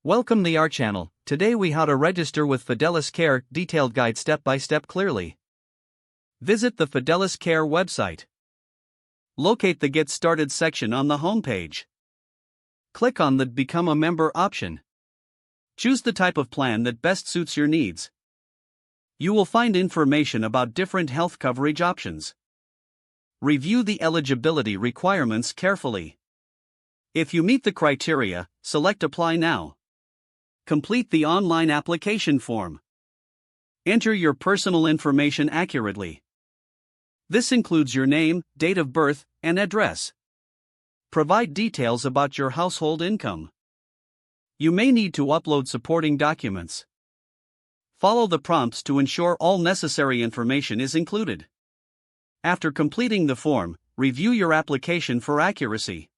Welcome to our channel. Today we how to register with Fidelis Care, detailed guide step by step clearly. Visit the Fidelis Care website. Locate the Get Started section on the home page. Click on the Become a Member option. Choose the type of plan that best suits your needs. You will find information about different health coverage options. Review the eligibility requirements carefully. If you meet the criteria, select Apply Now. Complete the online application form. Enter your personal information accurately. This includes your name, date of birth, and address. Provide details about your household income. You may need to upload supporting documents. Follow the prompts to ensure all necessary information is included. After completing the form, review your application for accuracy.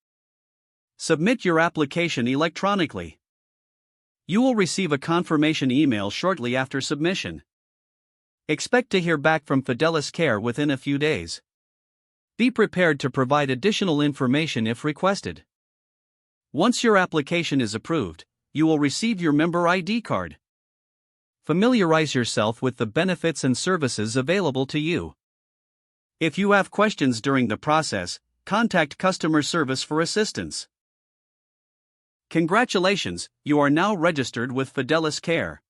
Submit your application electronically. You will receive a confirmation email shortly after submission. Expect to hear back from Fidelis Care within a few days. Be prepared to provide additional information if requested. Once your application is approved, you will receive your member ID card. Familiarize yourself with the benefits and services available to you. If you have questions during the process, contact customer service for assistance. Congratulations, you are now registered with Fidelis Care.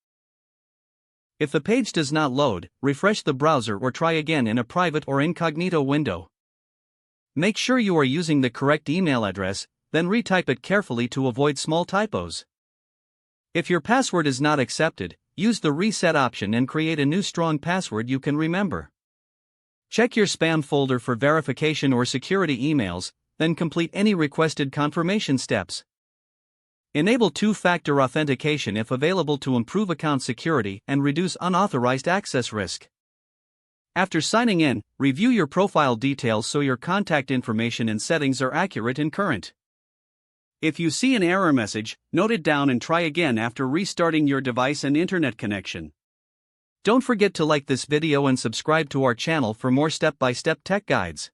If the page does not load, refresh the browser or try again in a private or incognito window. Make sure you are using the correct email address, then retype it carefully to avoid small typos. If your password is not accepted, use the reset option and create a new strong password you can remember. Check your spam folder for verification or security emails, then complete any requested confirmation steps. Enable two-factor authentication if available to improve account security and reduce unauthorized access risk. After signing in, review your profile details so your contact information and settings are accurate and current. If you see an error message, note it down and try again after restarting your device and internet connection. Don't forget to like this video and subscribe to our channel for more step-by-step tech guides.